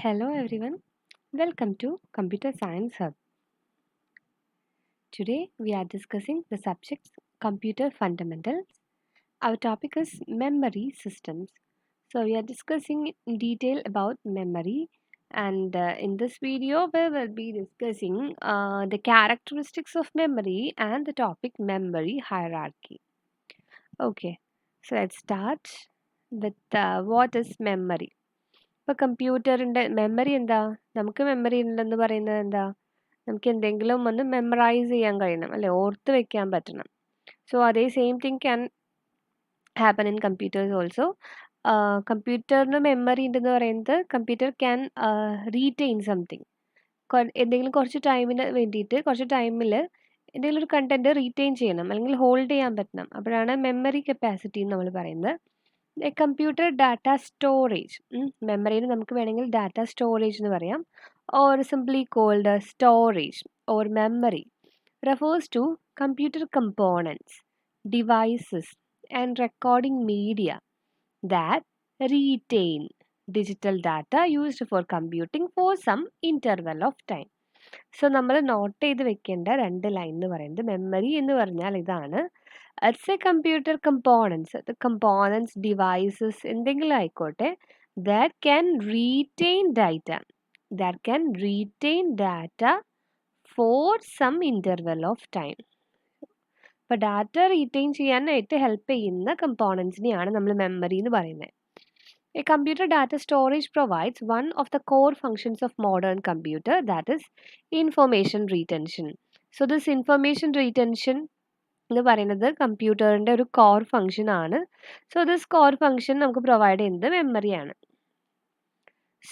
Hello everyone, welcome to Computer Science Hub. Today we are discussing the subjects Computer Fundamentals. Our topic is Memory Systems. So we are discussing in detail about memory, and in this video we will be discussing the characteristics of memory and the topic memory hierarchy. Okay, so let's start with what is memory. ഇപ്പോൾ കമ്പ്യൂട്ടറിൻ്റെ memory എന്താ? നമുക്ക് memory ഉണ്ടെന്ന് പറയുന്നത് എന്താ? നമുക്ക് എന്തെങ്കിലും ഒന്ന് മെമ്മറൈസ് ചെയ്യാൻ കഴിയണം അല്ലേ, ഓർത്ത് വെക്കാൻ പറ്റണം. സോ അതേ same thing can happen in computers also. കമ്പ്യൂട്ടറിന് മെമ്മറി ഉണ്ടെന്ന് പറയുന്നത് കമ്പ്യൂട്ടർ ക്യാൻ റീറ്റെയിൻ സംതിങ്. എന്തെങ്കിലും കുറച്ച് ടൈമിന് വേണ്ടിയിട്ട് കുറച്ച് ടൈമിൽ എന്തെങ്കിലും ഒരു കണ്ടന്റ് റീറ്റെയിൻ ചെയ്യണം അല്ലെങ്കിൽ ഹോൾഡ് ചെയ്യാൻ പറ്റണം. അപ്പോഴാണ് മെമ്മറി കപ്പാസിറ്റി എന്ന് നമ്മൾ പറയുന്നത്. എ കമ്പ്യൂട്ടർ ഡാറ്റ സ്റ്റോറേജ്, മെമ്മറിയിൽ നമുക്ക് വേണമെങ്കിൽ ഡാറ്റ സ്റ്റോറേജ് എന്ന് പറയാം, or simply cold storage or memory refers to computer components, devices, and recording media that retain digital data used for computing for some interval of time. So നമ്മൾ not ചെയ്ത് വെക്കേണ്ട രണ്ട് line എന്ന് പറയുന്നത് memory എന്ന് പറഞ്ഞാൽ ഇതാണ്. It's a computer components, components devices എന്തെങ്കിലും ആയിക്കോട്ടെ, that can retain data for some interval of time. അപ്പോൾ ഡാറ്റ റീറ്റെയിൻ ചെയ്യാനായിട്ട് ഹെൽപ്പ് ചെയ്യുന്ന കമ്പോണൻസിനെയാണ് നമ്മൾ മെമ്മറി എന്ന് പറയുന്നത്. A computer data storage provides one of the core functions of modern computer, that is information retention. So this information retention എന്ന് പറയുന്നത് കമ്പ്യൂട്ടറിൻ്റെ ഒരു കോർ ഫങ്ഷൻ ആണ്. സോ ദിസ് കോർ ഫങ്ഷൻ നമുക്ക് പ്രൊവൈഡ് ചെയ്യുന്നത് മെമ്മറിയാണ്.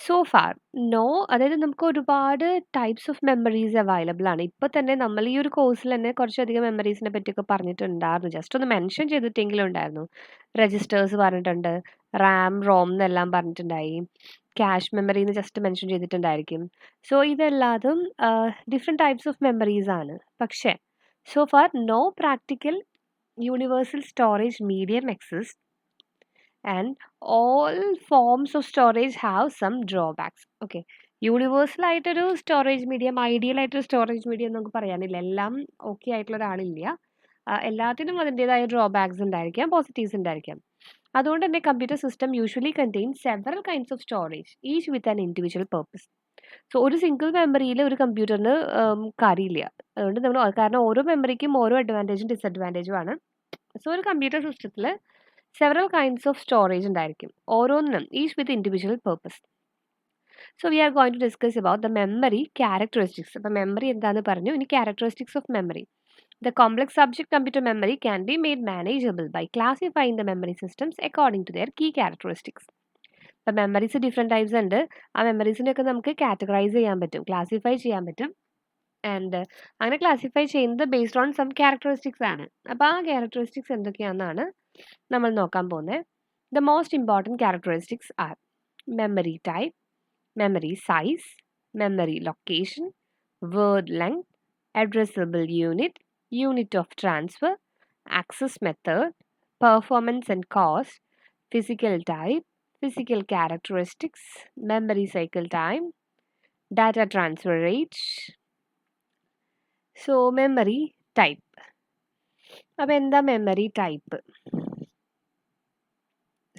സോ ഫാർ നോ, അതായത് നമുക്ക് ഒരുപാട് ടൈപ്സ് ഓഫ് മെമ്മറീസ് അവൈലബിൾ ആണ്. ഇപ്പോൾ തന്നെ നമ്മൾ ഈ ഒരു കോഴ്സിൽ തന്നെ കുറച്ചധികം മെമ്മറീസിനെ പറ്റിയൊക്കെ പറഞ്ഞിട്ടുണ്ടായിരുന്നു, ജസ്റ്റ് ഒന്ന് മെൻഷൻ ചെയ്തിട്ടെങ്കിലും ഉണ്ടായിരുന്നു. രജിസ്റ്റേഴ്സ് പറഞ്ഞിട്ടുണ്ട്, റാം റോം എന്നെല്ലാം പറഞ്ഞിട്ടുണ്ടായി, ക്യാഷ് മെമ്മറി എന്ന് ജസ്റ്റ് മെൻഷൻ ചെയ്തിട്ടുണ്ടായിരിക്കും. സോ ഇതെല്ലാതും ഡിഫറെൻറ്റ് ടൈപ്സ് ഓഫ് മെമ്മറീസ് ആണ്. പക്ഷേ so far no practical universal storage medium exist and all forms of storage have some drawbacks. Okay, universal ആയിട്ടൊരു സ്റ്റോറേജ് മീഡിയം, ഐഡിയൽ ആയിട്ടൊരു storage medium നമുക്ക് പറയാനില്ല. എല്ലാം ഓക്കെ ആയിട്ടുള്ള ഒരാളില്ല. എല്ലാത്തിനും അതിൻ്റെതായ ഡ്രോബാക്സ് ഉണ്ടായിരിക്കാം, പോസിറ്റീവ്സ് ഉണ്ടായിരിക്കാം. അതുകൊണ്ട് തന്നെ computer system usually contain several kinds of storage, each with an individual purpose. So ഒരു സിംഗിൾ മെമ്മറിയിൽ ഒരു കമ്പ്യൂട്ടറിന് കാര്യമില്ല. അതുകൊണ്ട് നമ്മൾ, കാരണം ഓരോ മെമ്മറിക്കും ഓരോ അഡ്വാൻറ്റേജും ഡിസഡ്വാൻറ്റേജും ആണ്. സോ ഒരു കമ്പ്യൂട്ടർ സിസ്റ്റത്തിൽ സെവറൽ കൈൻഡ്സ് ഓഫ് സ്റ്റോറേജ് ഉണ്ടായിരിക്കും, ഓരോന്നും each with individual purpose. So we are going to discuss about the memory characteristics. അപ്പോൾ മെമ്മറി എന്താണെന്ന് പറഞ്ഞു, ഇനി characteristics of memory. The complex subject computer memory can be made manageable by classifying the memory systems according to their key characteristics. ഇപ്പോൾ memories different types ഉണ്ട്. ആ മെമ്മറീസിനെയൊക്കെ നമുക്ക് categorise ചെയ്യാൻ പറ്റും, ക്ലാസിഫൈ ചെയ്യാൻ പറ്റും. ആൻഡ് അങ്ങനെ ക്ലാസിഫൈ ചെയ്യുന്നത് ബേസ്ഡ് ഓൺ സം ക്യാരക്ടറിസ്റ്റിക്സ് ആണ്. അപ്പോൾ ആ ക്യാരക്ടറിസ്റ്റിക്സ് എന്തൊക്കെയാണെന്നാണ് നമ്മൾ നോക്കാൻ പോകുന്നത്. The most important characteristics are memory type, memory size, memory location, word length, addressable unit, unit of transfer, access method, performance and cost, physical type, physical characteristics, memory cycle time, data transfer rate. So memory type. അപ്പോൾ എന്താ memory type?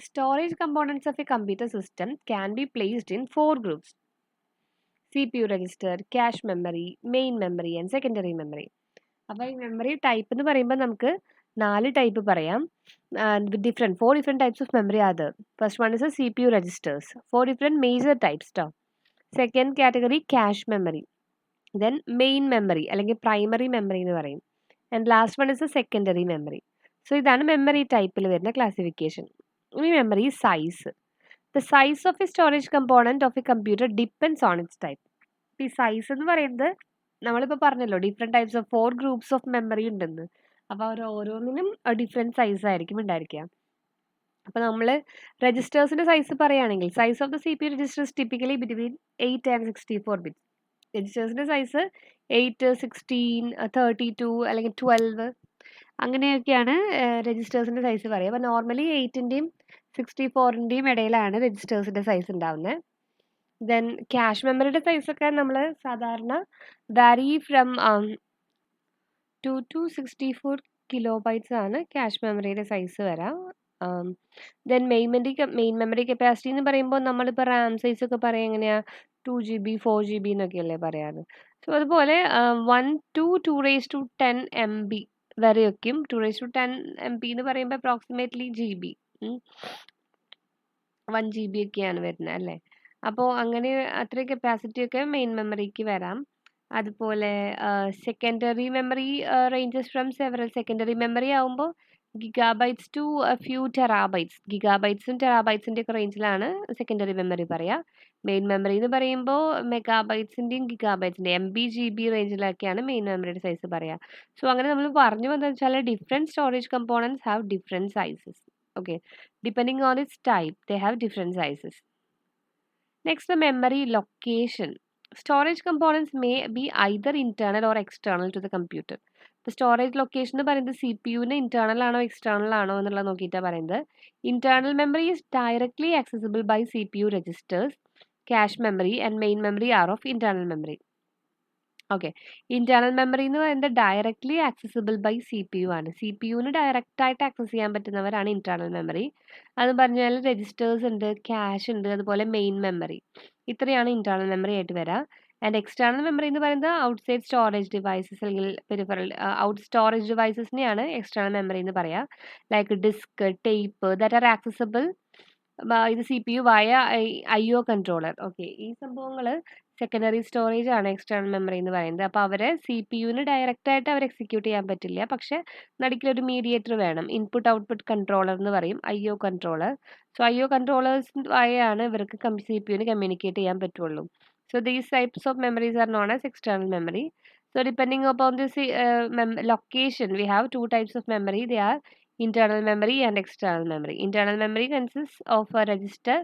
Storage components of a computer system can be placed in 4 groups: CPU register, cache memory, main memory and secondary memory. അപ്പോൾ ഈ memory type എന്ന് പറയുമ്പോൾ നമുക്ക് 4 type പറയാം. Different 4 different types of memory അത്. First one is CPU registers, 4 different major types ട്ടോ. Second category cache memory, then main memory അല്ലെങ്കിൽ primary memory എന്ന് പറയും, and last one is secondary memory. So ഇതാണ് മെമ്മറി ടൈപ്പിൽ വരുന്ന classification. ഇനി memory size. The size of a storage component of a computer depends on its type. ഈ size എന്ന് പറയുന്നത് നമ്മളിപ്പോൾ പറഞ്ഞല്ലോ different types of 4 groups of memory ഉണ്ടെന്ന്. അപ്പോൾ അവർ ഓരോന്നിനും ഡിഫറെൻറ്റ് സൈസ് ആയിരിക്കും ഉണ്ടായിരിക്കുക. അപ്പോൾ നമ്മൾ രജിസ്റ്റേഴ്സിൻ്റെ സൈസ് പറയുകയാണെങ്കിൽ size of the CPU registers typically between 8 and 64 bits. രജിസ്റ്റേഴ്സിൻ്റെ സൈസ് 8, 16, 32 അല്ലെങ്കിൽ 12 അങ്ങനെയൊക്കെയാണ് രജിസ്റ്റേഴ്സിൻ്റെ സൈസ് പറയുക. അപ്പോൾ നോർമലി 8ൻ്റെയും 64ൻ്റെയും ഇടയിലാണ് രജിസ്റ്റേഴ്സിൻ്റെ സൈസ് ഉണ്ടാവുന്നത്. ദെൻ ക്യാഷ് മെമ്മറിയുടെ സൈസൊക്കെ നമ്മൾ സാധാരണ വാരി ഫ്രം 2 to 64 കിലോബൈറ്റ്സ് ആണ് ക്യാഷ് മെമ്മറിയുടെ സൈസ് വരാം. ദെൻ മെയിൻ മെമ്മറി കപ്പാസിറ്റി എന്ന് പറയുമ്പോൾ നമ്മളിപ്പോൾ റാം സൈസ് ഒക്കെ പറയാം എങ്ങനെയാ 2 GB 4 GB എന്നൊക്കെയല്ലേ പറയാറ്. സോ അതുപോലെ 1 to 2 raised to 10 MB വരെയൊക്കെയും 2 raised to 10 MB എന്ന് പറയുമ്പോൾ അപ്രോക്സിമേറ്റ്ലി GB 1 GB ഒക്കെയാണ് വരുന്നത് അല്ലേ. അപ്പോൾ അങ്ങനെ അത്രയും കപ്പാസിറ്റി ഒക്കെ മെയിൻ മെമ്മറിക്ക് വരാം. അതുപോലെ secondary memory ranges from several. Secondary memory ആവുമ്പോൾ ഗിഗാബൈറ്റ്സ് ടു ഫ്യൂ ടെറാബൈറ്റ്സ്, ഗിഗാബൈറ്റ്സും ടെറാബൈറ്റ്സിൻ്റെ ഒക്കെ റേഞ്ചിലാണ് സെക്കൻഡറി മെമ്മറി പറയുക. മെയിൻ മെമ്മറി എന്ന് പറയുമ്പോൾ മെഗാബൈറ്റ്സിൻ്റെയും ഗിഗാബൈറ്റ്സിൻ്റെയും MB GB റേഞ്ചിലൊക്കെയാണ് മെയിൻ മെമ്മറിയുടെ സൈസ് പറയുക. സോ അങ്ങനെ നമ്മൾ പറഞ്ഞു വന്നത് വെച്ചാൽ different storage components have different sizes. Okay, depending on its type they have different sizes. Next, the memory location. Storage components may be either internal or external to the computer. The storage location എന്ന് പറയുന്നത് CPU-ന് internal ആണോ external ആണോ എന്നുള്ളത് നോക്കിയിട്ടാണ് പറയുന്നത്. Internal memory is directly accessible by CPU registers. Cache memory and main memory are of internal memory. Okay, internal memory എന്ന് പറയുന്നത് directly accessible by CPU ആണ്. CPU-ന് ഡയറക്റ്റായിട്ട് ആക്സസ് ചെയ്യാൻ പറ്റുന്നവരാണ് ഇന്റേണൽ മെമ്മറി. അത് പറഞ്ഞാൽ രജിസ്റ്റേഴ്സ് ഉണ്ട്, ക്യാഷ് ഉണ്ട്, അതുപോലെ മെയിൻ മെമ്മറി. ഇത്രയാണ് ഇന്റേണൽ മെമ്മറി ആയിട്ട് വരിക. ആൻഡ് എക്സ്റ്റേണൽ മെമ്മറി എന്ന് പറയുന്നത് ഔട്ട്സൈഡ് സ്റ്റോറേജ് ഡിവൈസസ് അല്ലെങ്കിൽ പെരിഫറൽ ഔട്ട് സ്റ്റോറേജ് ഡിവൈസസിനെയാണ് എക്സ്റ്റേണൽ മെമ്മറി എന്ന് പറയുക. Like disk, tape that are accessible ഇത് CPU via IO controller. Okay, ഈ സംഭവങ്ങൾ സെക്കൻഡറി സ്റ്റോറേജ് ആണ് എക്സ്റ്റേണൽ മെമ്മറി എന്ന് പറയുന്നത്. അപ്പോൾ അവരെ CPU-ന് ഡയറക്റ്റായിട്ട് അവർ എക്സിക്യൂട്ട് ചെയ്യാൻ പറ്റില്ല. പക്ഷേ നടുക്കിലൊരു മീഡിയേറ്റർ വേണം. ഇൻപുട്ട് ഔട്ട്പുട്ട് കൺട്രോളർ എന്ന് പറയും, IO controller. So IO controllers ആയാണ് ഇവർക്ക് CPU-ന് കമ്മ്യൂണിക്കേറ്റ് ചെയ്യാൻ പറ്റുള്ളൂ. So these types of memories are known as external memory. So depending upon this location, we have two types of memory. They are internal memory and external memory. Internal memory consists of a register,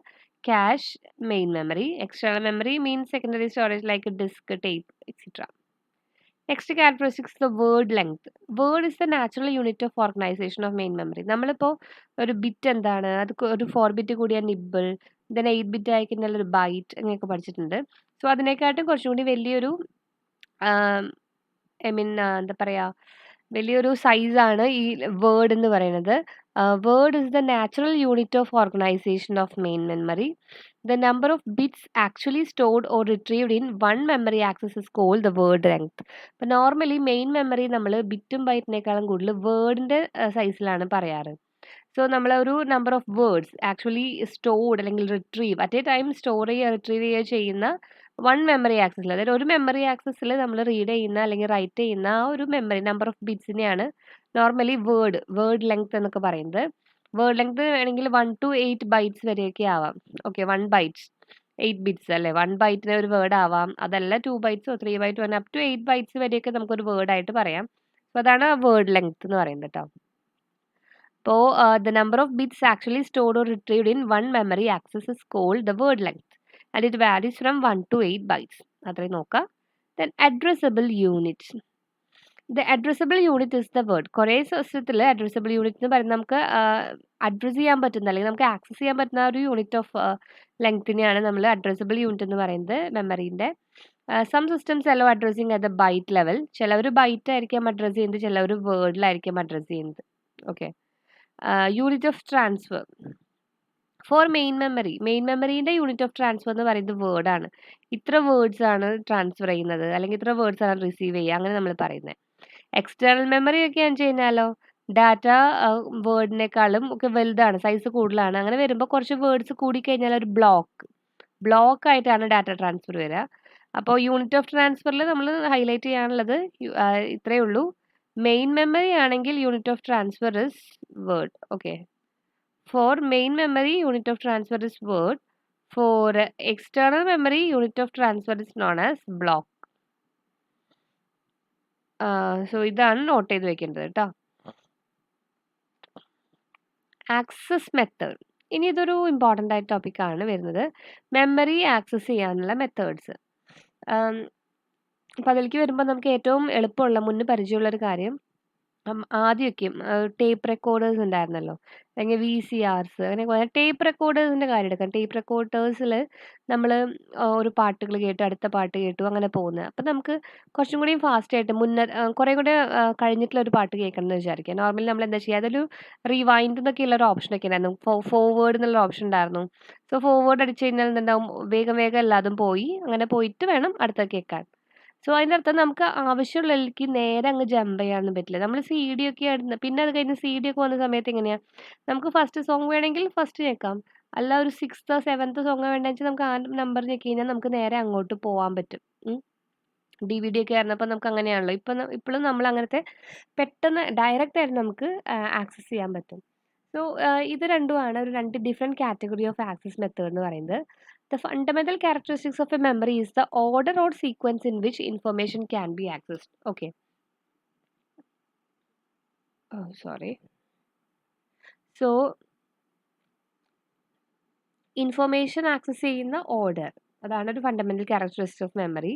cache, main memory. External memory means secondary storage like a disk, tape, etc. Next characteristics, the word length. Word is the natural unit of organization of main memory. നമ്മളിപ്പോൾ ഒരു bit എന്താണ്, അത് ഒരു 4 bit കൂടിയ nibble, then 8 bit ആയി കഴിഞ്ഞാൽ ഒരു byte അങ്ങനെയൊക്കെ പഠിച്ചിട്ടുണ്ട്. സോ അതിനെക്കാട്ടും കുറച്ചും കൂടി വലിയൊരു എന്താ പറയുക, വലിയൊരു സൈസാണ് ഈ വേർഡ് എന്ന് പറയുന്നത്. Word is the natural unit of organisation of main memory. The number of bits actually stored or retrieved in one memory access is called the word length. അപ്പോൾ നോർമലി മെയിൻ മെമ്മറി നമ്മൾ ബിറ്റും ബൈറ്റിനേക്കാളും കൂടുതൽ വേർഡിൻ്റെ സൈസിലാണ് പറയാറ്. സോ നമ്മളൊരു number of words actually stored അല്ലെങ്കിൽ retrieve at a time store ചെയ്യുക റിട്രീവ് ചെയ്യുക ചെയ്യുന്ന വൺ മെമ്മറി ആക്സസിൽ, അതായത് ഒരു മെമ്മറി ആക്സസിൽ നമ്മൾ റീഡ് ചെയ്യുന്ന അല്ലെങ്കിൽ റൈറ്റ് ചെയ്യുന്ന ആ ഒരു മെമ്മറി നമ്പർ ഓഫ് ബിറ്റ്സിനെയാണ് നോർമലി വേർഡ് ലെങ്ത് എന്നൊക്കെ പറയുന്നത്. വേർഡ് ലെങ്ത് വേണമെങ്കിൽ 1 to 8 ബൈറ്റ്സ് വരെയൊക്കെ ആവാം. ഓക്കെ, 1 ബൈറ്റ്സ് 8 ബിറ്റ്സ് അല്ലേ, 1 ബൈറ്റിന് ഒരു വേർഡ് ആവാം. അതല്ല 2 ബൈറ്റ്സോ 3 ബൈറ്റ് 1 അപ് ടു 8 ബൈറ്റ്സ് വരെയൊക്കെ നമുക്കൊരു വേർഡായിട്ട് പറയാം. അപ്പോൾ അതാണ് വേർഡ് ലെങ്ത് എന്ന് പറയുന്നത് കേട്ടോ. അപ്പോൾ the number of bits actually stored or retrieved in one memory access is called the word length and it varies from 1 to 8 bytes. അത്രയും നോക്കാം. Then addressable unit. The addressable unit is the word. കുറേ സിസ്റ്റത്തിൽ addressable unit എന്ന് പറയുന്നത് നമുക്ക് address ചെയ്യാൻ പറ്റുന്ന അല്ലെങ്കിൽ നമുക്ക് ആക്സസ് ചെയ്യാൻ പറ്റുന്ന ഒരു യൂണിറ്റ് ഓഫ് ലെങ്ത്തിനെയാണ് നമ്മൾ അഡ്രസ്സബിൾ യൂണിറ്റ് എന്ന് പറയുന്നത് മെമ്മറീൻ്റെ. Some systems allow addressing at the byte level. ചിലവർ ബൈറ്റ് ആയിരിക്കും അഡ്രസ്സ് ചെയ്യുന്നത്, ചിലവർ വേർഡിലായിരിക്കും അഡ്രസ്സ് ചെയ്യുന്നത്. Okay, unit of transfer for main മെമ്മറീൻ്റെ യൂണിറ്റ് ഓഫ് ട്രാൻസ്ഫർ എന്ന് പറയുന്നത് വേർഡാണ്. ഇത്ര വേർഡ്സ് ആണ് ട്രാൻസ്ഫർ ചെയ്യുന്നത് അല്ലെങ്കിൽ ഇത്ര വേർഡ്സ് ആണ് റിസീവ് ചെയ്യുക, അങ്ങനെ നമ്മൾ പറയുന്നത്. എക്സ്റ്റേണൽ മെമ്മറി ഒക്കെ എന്ന് വെച്ച് കഴിഞ്ഞാലോ ഡാറ്റ വേർഡിനേക്കാളും ഒക്കെ വലുതാണ്, സൈസ് കൂടുതലാണ്. അങ്ങനെ വരുമ്പോൾ കുറച്ച് വേർഡ്സ് കൂടിക്കഴിഞ്ഞാൽ ഒരു ബ്ലോക്ക് ആയിട്ടാണ് ഡാറ്റ ട്രാൻസ്ഫർ വരിക. അപ്പോൾ യൂണിറ്റ് ഓഫ് ട്രാൻസ്ഫറിൽ നമ്മൾ ഹൈലൈറ്റ് ചെയ്യാനുള്ളത് ഇത്രയേ ഉള്ളൂ. മെയിൻ മെമ്മറി ആണെങ്കിൽ unit of transfer is word. Okay, for main memory unit of transfer is word. For external memory unit of transfer is known as block. So ഇതാണ് not ചെയ്ത് വെക്കേണ്ടത് കേട്ടോ. Access method. ഇനി ഇതൊരു ഇമ്പോർട്ടൻ്റ് ആയ ടോപ്പിക്കാണ് വരുന്നത്, മെമ്മറി ആക്സസ് ചെയ്യാനുള്ള മെത്തേഡ്സ്. അപ്പോൾ അതിലേക്ക് വരുമ്പോൾ നമുക്ക് ഏറ്റവും എളുപ്പമുള്ള മുന്നേ പരിചയമുള്ളൊരു കാര്യം ആദ്യമൊക്കെ ടേപ്പ് റെക്കോർഡേഴ്സ് ഉണ്ടായിരുന്നല്ലോ. അല്ലെങ്കിൽ വിസിആർസ് അങ്ങനെ കുറെ ടേപ്പ് റെക്കോർഡേഴ്സിന്റെ കാര്യം എടുക്കാം. ടേപ്പ് റെക്കോർഡേഴ്സിൽ നമ്മൾ ഒരു പാട്ടുകൾ കേട്ടു, അടുത്ത പാട്ട് കേട്ടു, അങ്ങനെ പോകുന്നത്. അപ്പം നമുക്ക് കുറച്ചും കൂടി ഫാസ്റ്റ് ആയിട്ട് കുറേ കൂടെ കഴിഞ്ഞിട്ടുള്ള ഒരു പാട്ട് കേൾക്കണം എന്ന് വിചാരിക്കുക. നോർമലി നമ്മൾ എന്താ ചെയ്യുക, അതൊരു റിവൈൻഡ് എന്നൊക്കെയുള്ള ഒരു ഓപ്ഷനൊക്കെ ഉണ്ടായിരുന്നു. ഫോർവേഡ് എന്നുള്ള ഓപ്ഷൻ ഉണ്ടായിരുന്നു. സോ ഫോർവേഡ് അടിച്ചു കഴിഞ്ഞാൽ എന്തുണ്ടാവും, വേഗം വേഗം എല്ലാതും പോയി, അങ്ങനെ പോയിട്ട് വേണം അടുത്ത കേൾക്കാൻ. സോ അതിൻ്റെ അർത്ഥം നമുക്ക് ആവശ്യമുള്ളതിലേക്ക് നേരെ അങ്ങ് ജമ്പ് ചെയ്യാനൊന്നും പറ്റില്ല. നമ്മൾ സി.ഡി. ഒക്കെ ആയിരുന്നു. പിന്നെ അത് കഴിഞ്ഞ് സി.ഡി. ഒക്കെ വന്ന സമയത്ത് എങ്ങനെയാ, നമുക്ക് ഫസ്റ്റ് സോങ് വേണമെങ്കിൽ ഫസ്റ്റ് കേൾക്കാം. അല്ല ഒരു 6th 7th സോങ് വേണ്ടതെന്ന് വെച്ചാൽ നമുക്ക് ആ നമ്പർ ഞെക്കി കഴിഞ്ഞാൽ നമുക്ക് നേരെ അങ്ങോട്ട് പോവാൻ പറ്റും. DVD ഒക്കെ ആയിരുന്നപ്പോൾ നമുക്ക് അങ്ങനെയാണല്ലോ. ഇപ്പോഴും നമ്മൾ അങ്ങനത്തെ പെട്ടെന്ന് ഡയറക്റ്റ് ആയിട്ട് നമുക്ക് ആക്സസ് ചെയ്യാൻ പറ്റും. സോ ഇത് രണ്ടുമാണ് ഒരു 2 different category of access method എന്ന് പറയുന്നത്. The fundamental characteristics of a memory is the order or sequence in which information can be accessed. Okay. Oh, sorry. So, information access ചെയ്യുന്ന order. അതാണ് ഒരു fundamental characteristic of memory.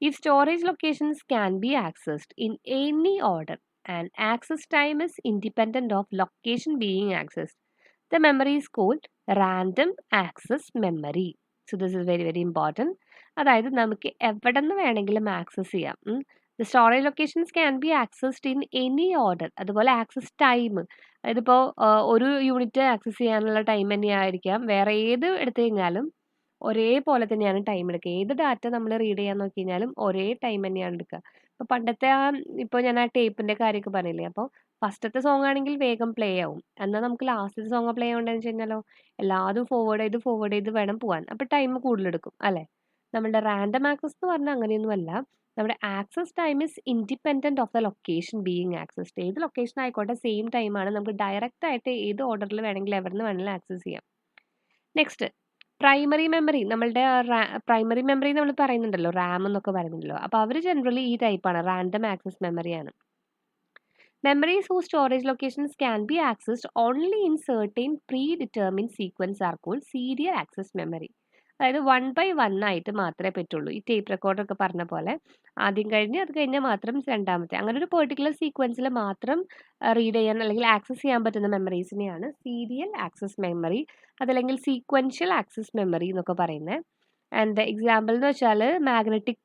If storage locations can be accessed in any order and access time is independent of location being accessed, the memory is called random access memory. So this is very very important. അതായത് നമുക്ക് എവിടെ നിന്ന് വേണമെങ്കിലും access ചെയ്യാം. The storage locations can be accessed in any order. അതുപോലെ access time, അതായത് ഇപ്പോൾ ഒരു യൂണിറ്റ് ആക്സസ് ചെയ്യാനുള്ള ടൈം തന്നെയായിരിക്കാം വേറെ ഏത് എടുത്തു കഴിഞ്ഞാലും ഒരേപോലെ തന്നെയാണ് ടൈം എടുക്കുക. ഏത് ഡാറ്റ നമ്മൾ റീഡ് ചെയ്യാൻ നോക്കി കഴിഞ്ഞാലും ഒരേ ടൈം തന്നെയാണ് എടുക്കുക. ഇപ്പോൾ പണ്ടത്തെ ഇപ്പോൾ ഞാൻ ആ ടേപ്പിൻ്റെ കാര്യമൊക്കെ പറഞ്ഞില്ലേ, അപ്പോൾ ഫസ്റ്റത്തെ സോങ് ആണെങ്കിൽ വേഗം പ്ലേ ആവും. എന്നാൽ നമുക്ക് ലാസ്റ്റത്തെ സോങ് പ്ലേ ആവണ്ടെന്ന് വെച്ച് കഴിഞ്ഞാലോ എല്ലാതും ഫോർവേഡ് ചെയ്ത് വേണം പോകാൻ. അപ്പോൾ ടൈം കൂടുതലെടുക്കും അല്ലേ. നമ്മളുടെ റാൻഡം ആക്സസ് എന്ന് പറഞ്ഞാൽ അങ്ങനെയൊന്നുമല്ല. നമ്മുടെ access time is independent of the location being accessed. ഏത് ലൊക്കേഷൻ ആയിക്കോട്ടെ സെയിം ടൈമാണ്. നമുക്ക് ഡയറക്റ്റ് ആയിട്ട് ഏത് ഓർഡറിൽ വേണമെങ്കിലും എവിടെ നിന്ന് വേണമെങ്കിലും ആക്സസ് ചെയ്യാം. Next primary memory. നമ്മളുടെ പ്രൈമറി മെമ്മറി നമ്മൾ പറയുന്നുണ്ടല്ലോ, റാം എന്നൊക്കെ പറയുന്നുണ്ടല്ലോ. അപ്പോൾ അവർ ജനറലി ഈ ടൈപ്പാണ്, റാൻഡം ആക്സസ് മെമ്മറിയാണ്. Memories whose storage locations can be accessed only in certain predetermined sequence are called serial access memory. അതായത് 1 by 1 ആയിട്ട് മാത്രമേ പറ്റുള്ളൂ. ഈ ടേപ്പ് റെക്കോർഡർ ഒക്കെ പറഞ്ഞ പോലെ ആദ്യം കഴിഞ്ഞ് അത് കഴിഞ്ഞാൽ മാത്രം രണ്ടാമത്തെ, അങ്ങനെ ഒരു പെർട്ടിക്കുലർ സീക്വൻസിൽ മാത്രം റീഡ് ചെയ്യാൻ അല്ലെങ്കിൽ ആക്സസ് ചെയ്യാൻ പറ്റുന്ന മെമ്മറീസിനെയാണ് സീരിയൽ ആക്സസ് മെമ്മറി, അതല്ലെങ്കിൽ സീക്വൻഷ്യൽ ആക്സസ് മെമ്മറി എന്നൊക്കെ പറയുന്നത്. ആൻഡ് എക്സാമ്പിൾ എന്ന് വെച്ചാൽ മാഗ്നറ്റിക്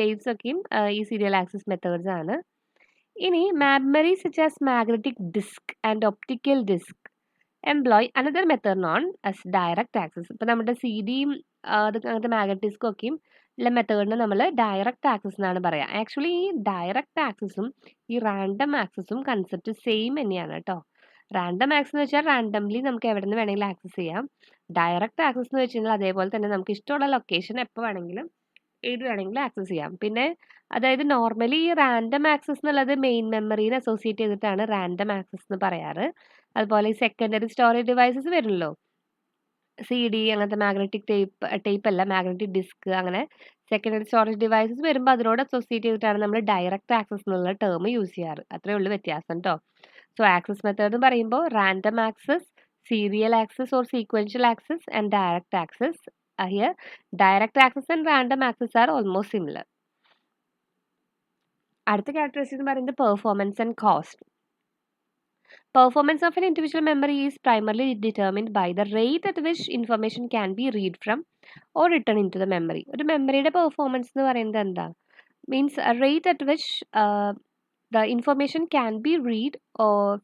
ടേപ്സ് ഒക്കെയും ഈ സീരിയൽ ആക്സസ് മെത്തേഡ്സ് ആണ്. ഇനി memory such as magnetic disk and optical disk employ another method known as direct access. ഇപ്പോൾ നമ്മുടെ CD-യും അങ്ങനത്തെ മാഗ്നറ്റിക് ഡിസ്കും ഒക്കെയും ഉള്ള മെത്തേഡിന് നമ്മൾ ഡയറക്റ്റ് ആക്സസ് എന്നാണ് പറയുക. ആക്ച്വലി ഈ ഡയറക്റ്റ് ആക്സസും ഈ റാൻഡം ആക്സസും കൺസെപ്റ്റ് സെയിം തന്നെയാണ് കേട്ടോ. റാൻഡം ആക്സസ് എന്ന് വെച്ചാൽ റാൻഡംലി നമുക്ക് എവിടെ നിന്ന് വേണമെങ്കിലും ആക്സസ് ചെയ്യാം. ഡയറക്റ്റ് ആക്സസ് എന്ന് വെച്ച് കഴിഞ്ഞാൽ അതേപോലെ തന്നെ നമുക്ക് ഇഷ്ടമുള്ള ലൊക്കേഷൻ എപ്പോൾ വേണമെങ്കിലും ഏത് വേണമെങ്കിലും ആക്സസ് ചെയ്യാം. പിന്നെ അതായത് നോർമലി ഈ റാൻഡം ആക്സസ് എന്നുള്ളത് മെയിൻ മെമ്മറിനെ അസോസിയേറ്റ് ചെയ്തിട്ടാണ് റാൻഡം ആക്സസ് എന്ന് പറയാറ്. അതുപോലെ ഈ സെക്കൻഡറി സ്റ്റോറേജ് ഡിവൈസസ് വരുമല്ലോ, CD അങ്ങനത്തെ ടേപ്പ് അല്ല മാഗ്നറ്റിക് ഡിസ്ക്, അങ്ങനെ സെക്കൻഡറി സ്റ്റോറേജ് ഡിവൈസസ് വരുമ്പോൾ അതിനോട് അസോസിയേറ്റ് ചെയ്തിട്ടാണ് നമ്മൾ ഡയറക്റ്റ് ആക്സസ് എന്നുള്ള ടേം യൂസ് ചെയ്യാറ്. അത്രേ ഉള്ളൂ വ്യത്യാസം കേട്ടോ. സോ ആക്സസ് മെത്തേഡ് എന്ന് പറയുമ്പോൾ random access, serial access or sequential access and direct access. Here direct access and random access are almost similar. അടുത്ത ക്യാരക്ടറിസ്റ്റിക് എന്ന് പറയുന്നത് performance and cost. Performance of an individual memory is primarily determined by the rate at which information can be read from or written into the memory. ഒരു മെമ്മറിയുടെ performance എന്ന് പറയുന്നത് എന്താ, means rate at which the information can be read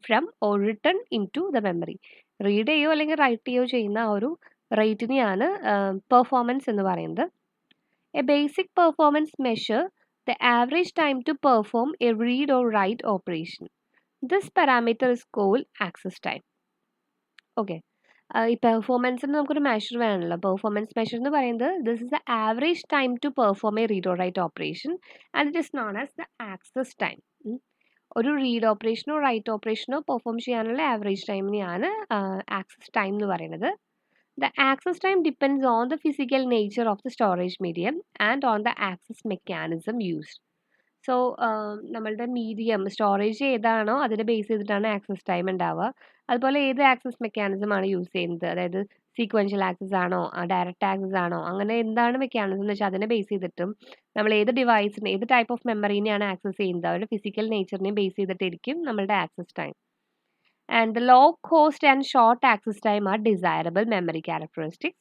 from or written into the memory. Read ചെയ്യോ അല്ലെങ്കിൽ right ചെയ്യോ ചെയ്യുന്ന ആ ഒരു റേറ്റിനെയാണ് പെർഫോമൻസ് എന്ന് പറയുന്നത്. A basic performance measure the average time to perform a read or write operation. This parameter is called access time. Okay, ഈ പെർഫോമൻസിന് നമുക്കൊരു മെഷർ വേണമല്ലോ. പെർഫോമൻസ് മെഷർ എന്ന് പറയുന്നത് this is the average time to perform a read or write operation and it is known as the access time. ഒരു read ഓപ്പറേഷനോ റൈറ്റ് ഓപ്പറേഷനോ പെർഫോം ചെയ്യാനുള്ള ആവറേജ് ടൈമിനെയാണ് ആക്സസ് ടൈം എന്ന് പറയുന്നത്. The access time depends on the physical nature of the storage medium and on the access mechanism used. So നമ്മളുടെ medium storage ഏതാണോ അതിനെ ബേസ് ചെയ്തിട്ടാണ് ആക്സസ് ടൈം ഉണ്ടാവുക. അതുപോലെ ഏത് ആക്സസ് മെക്കാനിസം ആണ് യൂസ് ചെയ്യുന്നത്, അതായത് സീക്വൻഷ്യൽ ആക്സസ് ആണോ ഡയറക്റ്റ് ആക്സസ് ആണോ അങ്ങനെ എന്താണ് മെക്കാനിസം എന്ന് വെച്ചാൽ അതിനെ ബേസ് ചെയ്തിട്ടും നമ്മൾ ഏത് ഡിവൈസിന് ഏത് ടൈപ്പ് ഓഫ് മെമ്മറീനെയാണ് ആക്സസ് ചെയ്യുന്നത് അവരുടെ ഫിസിക്കൽ നേച്ചറിനെയും ബേസ് ചെയ്തിട്ടിരിക്കും നമ്മളുടെ access time. And the low cost and short access time are desirable memory characteristics,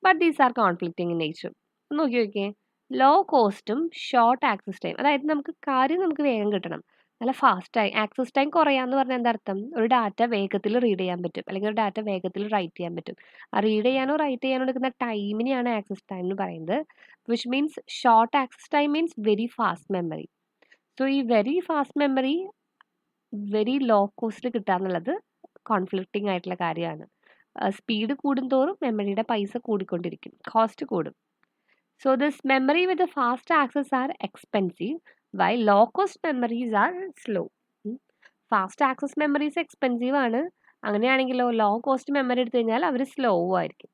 but these are conflicting in nature. നോക്കി നോക്കിയേ, ലോ കോസ്റ്റും ഷോർട്ട് ആക്സസ് ടൈം, അതായത് നമുക്ക് കാര്യം നമുക്ക് വേഗം കിട്ടണം, നല്ല ഫാസ്റ്റായി. ആക്സസ് ടൈം കുറയാന്ന് പറഞ്ഞാൽ എന്താ അർത്ഥം? ഒരു ഡാറ്റ വേഗത്തിൽ റീഡ് ചെയ്യാൻ പറ്റും, അല്ലെങ്കിൽ ഒരു ഡാറ്റ വേഗത്തിൽ റൈറ്റ് ചെയ്യാൻ പറ്റും. ആ റീഡ് ചെയ്യാനോ റൈറ്റ് ചെയ്യാനോ എടുക്കുന്ന ടൈമിനെയാണ് ആക്സസ് ടൈം എന്ന് പറയുന്നത്. Which means short access time means very fast memory. So ഈ very fast memory very low കോസ്റ്റിൽ കിട്ടുക എന്നുള്ളത് കോൺഫ്ലിക്റ്റിംഗ് ആയിട്ടുള്ള കാര്യമാണ്. സ്പീഡ് കൂടുന്തോറും മെമ്മറിയുടെ പൈസ കൂടിക്കൊണ്ടിരിക്കും, കോസ്റ്റ് കൂടും. So this memory with fast access are expensive while low cost memories are slow. Fast access memories expensive ആണ്, അങ്ങനെയാണെങ്കിലോ ലോ കോസ്റ്റ് മെമ്മറി എടുത്തു കഴിഞ്ഞാൽ അവർ സ്ലോ ആയിരിക്കും.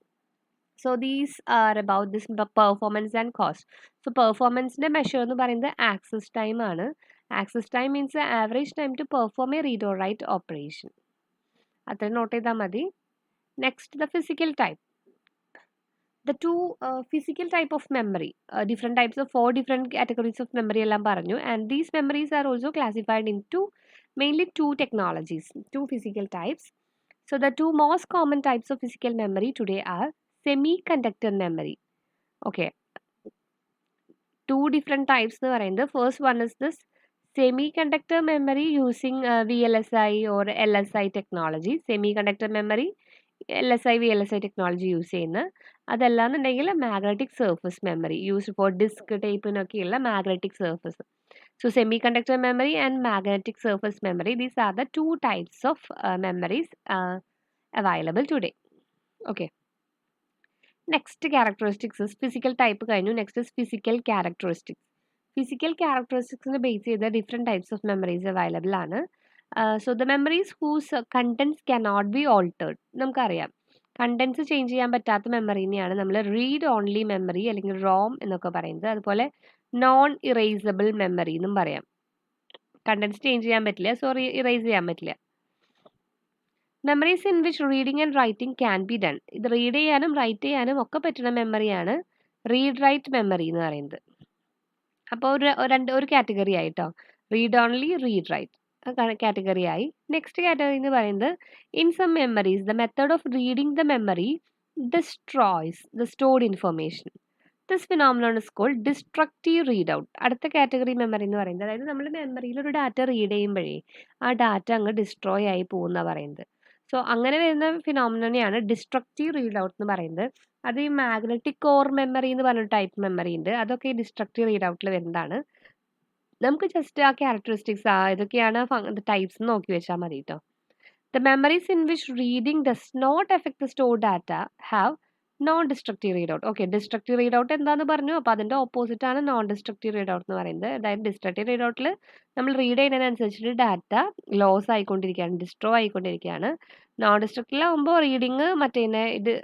So these are about this performance and cost. So പെർഫോമൻസിൻ്റെ measure എന്ന് പറയുന്നത് access time ആണ്. Access time means average time to perform a read or write operation. അത്ര നോട്ട് ചെയ്താൽ മതി. Next the physical type. The two physical type of memory, different types of 4 different categories of memory എല്ലാം പറഞ്ഞു. And these memories are also classified into mainly 2 technologies, 2 physical types. So the 2 most common types of physical memory today are semiconductor memory. Okay, 2 different types എന്ന് പറയുന്നത്, first one is this semiconductor memory using VLSI or LSI technology. Semiconductor memory LSI VLSI technology use ചെയ്യുന്ന. അതല്ലാന്നുണ്ടെങ്കിൽ magnetic surface memory used for disk ടൈപ്പിനൊക്കെയുള്ള magnetic surface. So semiconductor memory and magnetic surface memory, these are the 2 types of memories available today. Okay, next characteristics is physical type കഴിഞ്ഞു. Next is physical characteristics. Physical ക്യാരക്ടറിസ്റ്റിക്സിനെ base ചെയ്ത different types of memories available ആണ്. So the memories whose contents cannot be altered. നമുക്കറിയാം contents change ചെയ്യാൻ പറ്റാത്ത മെമ്മറീനെയാണ് നമ്മൾ read only memory അല്ലെങ്കിൽ റോം എന്നൊക്കെ പറയുന്നത്. അതുപോലെ നോൺ ഇറേസബിൾ മെമ്മറി എന്നും പറയാം. കണ്ടൻസ് ചേഞ്ച് ചെയ്യാൻ പറ്റില്ല, സോ ഇറേസ് ചെയ്യാൻ പറ്റില്ല. Memories in which reading and writing can be done. ഇത് റീഡ് ചെയ്യാനും റൈറ്റ് ചെയ്യാനും ഒക്കെ പറ്റുന്ന മെമ്മറിയാണ് റീഡ് റൈറ്റ് മെമ്മറി എന്ന് പറയുന്നത്. അപ്പോൾ ഒരു കാറ്റഗറി ആയിട്ടോ, read only read write category ആയി. നെക്സ്റ്റ് കാറ്റഗറി എന്ന് പറയുന്നത്, in some memories the method of reading the memory destroys the stored information. This phenomenon is called destructive read out. അടുത്ത category memory എന്ന് പറയുന്നത്, അതായത് നമ്മൾ മെമ്മറിയിൽ ഒരു ഡാറ്റ റീഡ് ചെയ്യുമ്പോഴേ ആ ഡാറ്റ അങ്ങ് ഡിസ്ട്രോയ് ആയി പോകുന്ന പറയുന്നത്. സോ അങ്ങനെ വരുന്ന ഫിനോമിനോനെയാണ് ഡിസ്ട്രക്റ്റീവ് റീഡ് ഔട്ട് എന്ന് പറയുന്നത്. അത് ഈ മാഗ്നറ്റിക് കോർ മെമ്മറി എന്ന് പറഞ്ഞൊരു ടൈപ്പ് മെമ്മറി ഉണ്ട്, അതൊക്കെ ഈ ഡിസ്ട്രക്റ്റീവ് റീഡ് ഔട്ടിൽ വരുന്നതാണ്. നമുക്ക് ജസ്റ്റ് ആ ക്യാരക്ടറിസ്റ്റിക്സ് ഇതൊക്കെയാണ് ടൈപ്സ് നോക്കി വെച്ചാൽ മതി കേട്ടോ. The memories in which reading does not affect the store data have non destructive read out. Okay, destructive read out എന്താന്ന് പറഞ്ഞു, അപ്പോൾ അതിൻ്റെ ഓപ്പോസിറ്റ് ആണ് നോൺ ഡിസ്ട്രക്റ്റീവ് റീഡ് ഔട്ട് എന്ന് പറയുന്നത്. അതായത് ഡിസ്ട്രക്റ്റീവ് റീഡ് ഔട്ടിൽ നമ്മൾ റീഡ് ചെയ്യുന്നതിനനുസരിച്ചിട്ട് ഡാറ്റ ലോസ് ആയിക്കൊണ്ടിരിക്കുകയാണ്, ഡിസ്ട്രോ ആയിക്കൊണ്ടിരിക്കുകയാണ്. നോൺ ഡിസ്ട്രക്റ്റീവിലാവുമ്പോൾ റീഡിങ് മറ്റേ ഇത്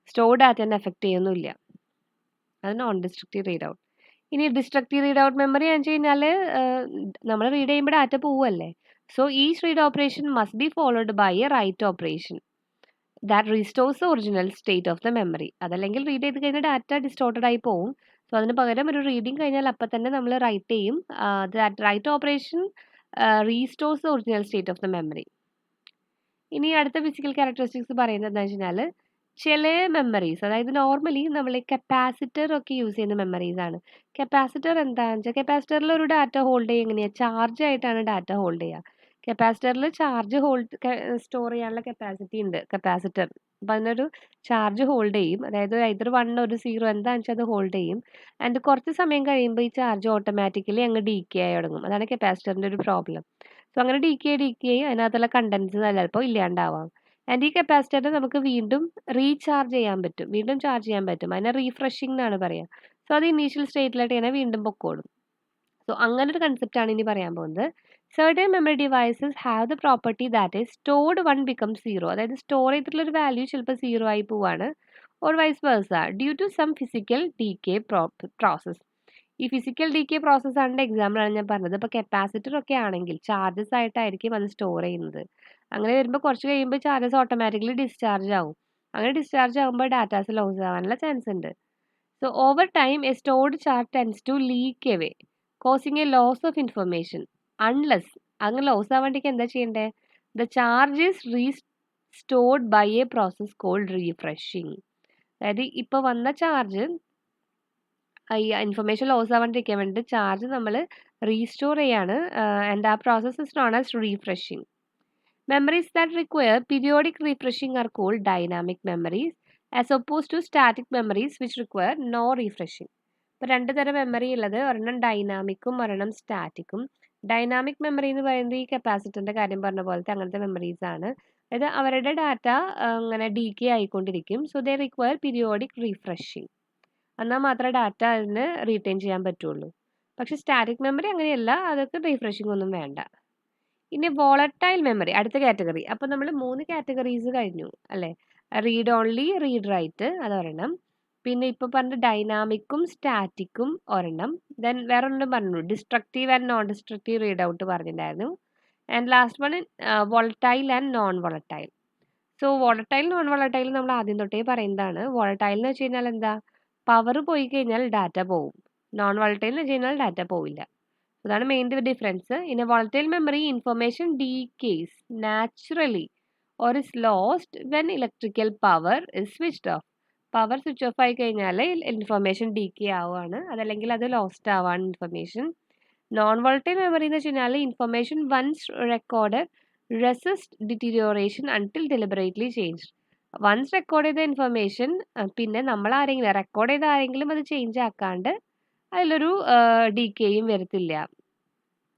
സ്റ്റോർ ഡാറ്റേനെ എഫക്റ്റ് ചെയ്യുന്നില്ല. അത് നോൺ ഡിസ്ട്രക്റ്റീവ് റീഡ് ഔട്ട്. ഇനി ഡിസ്ട്രക്റ്റീവ് റീഡ് ഔട്ട് മെമ്മറി എന്ന് വെച്ച് കഴിഞ്ഞാൽ നമ്മൾ റീഡ് ചെയ്യുമ്പോൾ ഡാറ്റ പോവുമല്ലേ. So each read operation must be followed by a write operation that restores the original state of the memory. അതല്ലെങ്കിൽ റീഡ് ചെയ്ത് കഴിഞ്ഞാൽ ഡാറ്റ ഡിസ്റ്റോർട്ടഡ് ആയി പോകും. സോ അതിന് പകരം ഒരു റീഡിങ് കഴിഞ്ഞാൽ അപ്പം തന്നെ നമ്മൾ റൈറ്റ് ചെയ്യും. That write operation restores the original state of the memory. ഇനി അടുത്ത ഫിസിക്കൽ ക്യാരക്ടറിസ്റ്റിക്സ് പറയുന്നത് എന്താ വെച്ച് കഴിഞ്ഞാൽ, ചില മെമ്മറീസ്, അതായത് നോർമലി നമ്മൾ കപ്പാസിറ്റർ ഒക്കെ യൂസ് ചെയ്യുന്ന മെമ്മറീസ് ആണ്. കപ്പാസിറ്റർ എന്താണെന്ന് വെച്ചാൽ, കപ്പാസിറ്ററിൽ ഒരു ഡാറ്റ ഹോൾഡ് ചെയ്യുക എങ്ങനെയാണ്, ചാർജ് ആയിട്ടാണ് ഡാറ്റ ഹോൾഡ് ചെയ്യുക. കപ്പാസിറ്ററിൽ ചാർജ് സ്റ്റോർ ചെയ്യാനുള്ള കപ്പാസിറ്റി ഉണ്ട് കപ്പാസിറ്റർ. അപ്പോൾ അതിനൊരു ചാർജ് ഹോൾഡ് ചെയ്യും, അതായത് either 1 or 0 എന്താണെന്ന് വെച്ചാൽ അത് ഹോൾഡ് ചെയ്യും. ആൻഡ് കുറച്ച് സമയം കഴിയുമ്പോൾ ഈ ചാർജ് ഓട്ടോമാറ്റിക്കലി അങ്ങ് ഡീക്കേ ആയി തുടങ്ങും. അതാണ് കപ്പാസിറ്ററിൻ്റെ ഒരു പ്രോബ്ലം. സോ അങ്ങനെ ഡീക്കേ അതിനകത്തുള്ള കണ്ടൻസ് ചിലപ്പോൾ ഇല്ലാണ്ടാവാം. ആൻഡ് ഈ കപ്പാസിറ്ററിനെ നമുക്ക് വീണ്ടും റീചാർജ് ചെയ്യാൻ പറ്റും, വീണ്ടും ചാർജ് ചെയ്യാൻ പറ്റും. അതിനെ റീഫ്രഷിംഗ് എന്നാണ് പറയുക. സോ അത് ഇനീഷ്യൽ സ്റ്റേറ്റിലായിട്ട് തന്നെ വീണ്ടും പൊക്കോളും. സോ അങ്ങനെ ഒരു കൺസെപ്റ്റാണ് ഇനി പറയാൻ പോകുന്നത്. Certain memory devices have the property that is stored 1 becomes 0. അതായത് സ്റ്റോർ ചെയ്തിട്ടുള്ള ഒരു വാല്യൂ ചിലപ്പോൾ 0 ആയി പോവാണ്, or vice versa, due to some physical decay process. ഈ ഫിസിക്കൽ ഡീകേ പ്രോസസ് ആണ് എക്സാമ്പിളാണ് ഞാൻ പറഞ്ഞത്. ഇപ്പോൾ കപ്പാസിറ്റർ ഒക്കെ ആണെങ്കിൽ ചാർജസ് ആയിട്ടായിരിക്കും അത് സ്റ്റോർ ചെയ്യുന്നത്. അങ്ങനെ വരുമ്പോൾ കുറച്ച് കഴിയുമ്പോൾ ചാർജസ് ഓട്ടോമാറ്റിക്കലി ഡിസ്ചാർജ് ആവും. അങ്ങനെ ഡിസ്ചാർജ് ആകുമ്പോൾ ഡാറ്റാസ് ലോസ് ആവാനുള്ള ചാൻസ് ഉണ്ട്. So over time a stored charge tends to leak away causing a loss of information unless അങ്ങനെ ലോസ് ആവാണ്ടിരിക്കാൻ എന്താ ചെയ്യേണ്ടത്? The charge is restored by a process called refreshing. അതായത് ഇപ്പോൾ വന്ന ചാർജ് ഈ ഇൻഫർമേഷൻ ലോസ് ആവാണ്ടിരിക്കാൻ വേണ്ടിയിട്ട് ചാർജ് നമ്മൾ റീസ്റ്റോർ ചെയ്യാണ്. ആൻഡ് ആ process is known as refreshing. Memories that require periodic refreshing are called dynamic memories as opposed to static memories which require no refreshing. ഇപ്പോൾ രണ്ട് തരം മെമ്മറി ഉള്ളത്, ഒരെണ്ണം ഡൈനാമിക്കും ഒരെണ്ണം സ്റ്റാറ്റിക്കും. ഡൈനാമിക് മെമ്മറി എന്ന് പറയുന്നത് ഈ കപ്പാസിറ്ററിൻ്റെ കാര്യം പറഞ്ഞ പോലത്തെ അങ്ങനത്തെ മെമ്മറീസ് ആണ്. അതായത് അവരുടെ ഡാറ്റ അങ്ങനെ ഡീകേ ആയിക്കൊണ്ടിരിക്കും. So they require periodic refreshing. എന്നാൽ മാത്രമേ ഡാറ്റ അതിന് റീറ്റെയിൻ ചെയ്യാൻ പറ്റുള്ളൂ. പക്ഷേ സ്റ്റാറ്റിക് മെമ്മറി അങ്ങനെയല്ല, അതൊക്കെ റീഫ്രഷിംഗ് ഒന്നും വേണ്ട. ഇനി വോളറ്റൈൽ മെമ്മറി അടുത്ത കാറ്റഗറി. അപ്പോൾ നമ്മൾ 3 കാറ്റഗറീസ് കഴിഞ്ഞു അല്ലേ? റീഡ് ഓൺലി, റീഡ് റൈറ്റ് അതൊരെണ്ണം. പിന്നെ ഇപ്പോൾ പറഞ്ഞ ഡൈനാമിക്കും സ്റ്റാറ്റിക്കും ഒരെണ്ണം. ദെൻ വേറെ ഒരെണ്ണം പറഞ്ഞു, destructive and non destructive read out പറഞ്ഞിട്ടുണ്ടായിരുന്നു. And last one volatile and non volatile. So volatile non volatile നമ്മൾ ആദ്യം തൊട്ടേ പറയുന്നതാണ്. വോളറ്റൈൽ എന്ന് വെച്ച് കഴിഞ്ഞാൽ എന്താ? പവർ പോയി കഴിഞ്ഞാൽ ഡാറ്റ പോവും. നോൺ വോളറ്റൈൽ എന്ന് വെച്ച് കഴിഞ്ഞാൽ ഡാറ്റ പോവില്ല. അതാണ് main difference. In a volatile memory information decays naturally or is lost when electrical power is switched off. Power switch off ആയി കഴിഞ്ഞാൽ ഇൻഫർമേഷൻ ഡീകേ ആവുകയാണ്, അതല്ലെങ്കിൽ അത് ലോസ്റ്റ് ആവാണ് ഇൻഫർമേഷൻ. നോൺ വോളറ്റൈൽ മെമ്മറി എന്ന് വെച്ച് കഴിഞ്ഞാൽ information once record resist deterioration until deliberately change. Once record ചെയ്ത ഇൻഫർമേഷൻ പിന്നെ നമ്മൾ ആരെങ്കിലും റെക്കോർഡ് ചെയ്ത ആരെങ്കിലും അത് ചേഞ്ച് ആക്കാണ്ട് അതിലൊരു ഡീക്കേയും വരത്തില്ല,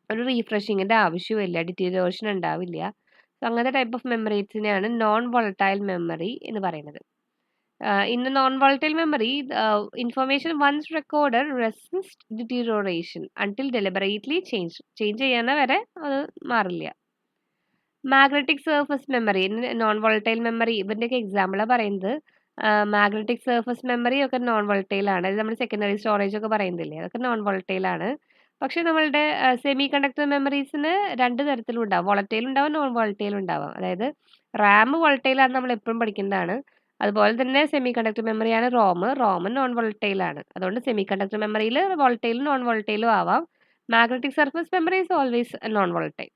ഒരു റീഫ്രഷിങ്ങിൻ്റെ ആവശ്യമില്ല, ഡിറ്റീരിയോറേഷൻ ഉണ്ടാവില്ല. സോ അങ്ങനത്തെ ടൈപ്പ് ഓഫ് മെമ്മറീസിനെയാണ് നോൺ വോളറ്റൈൽ മെമ്മറി എന്ന് പറയുന്നത്. In non volatile memory information once recorded resist deterioration until deliberately change ചെയ്യുന്ന വരെ അത് മാറില്ല. Magnetic surface memory, non volatile memory, ഇവൻ്റെയൊക്കെ എക്സാമ്പിളാണ് പറയുന്നത്. മാഗ്നറ്റിക് സർഫസ് മെമ്മറി ഒക്കെ നോൺ വോളറ്റൈൽ ആണ്. അത് നമ്മൾ സെക്കൻഡറി സ്റ്റോറേജ് ഒക്കെ പറയുന്നില്ലേ, അതൊക്കെ നോൺ വോളറ്റൈൽ ആണ്. പക്ഷേ നമ്മളുടെ സെമി കണ്ടക്ടർ മെമ്മറീസിന് 2 തരത്തിലും ഉണ്ടാവും. വോളറ്റൈൽ ഉണ്ടാവും, നോൺ വോളറ്റൈൽ ഉണ്ടാവാം. അതായത് റാം വോളറ്റൈൽ ആണ്, നമ്മൾ എപ്പോഴും പഠിക്കുന്നതാണ്. അതുപോലെ തന്നെ സെമി കണ്ടക്ടർ മെമ്മറിയാണ് റോം നോൺ വോളറ്റൈൽ ആണ്. അതുകൊണ്ട് സെമി കണ്ടക്ടർ മെമ്മറിയിൽ വോളറ്റൈലും നോൺ വോളറ്റൈലും ആവാം. Magnetic surface memory is always non volatile.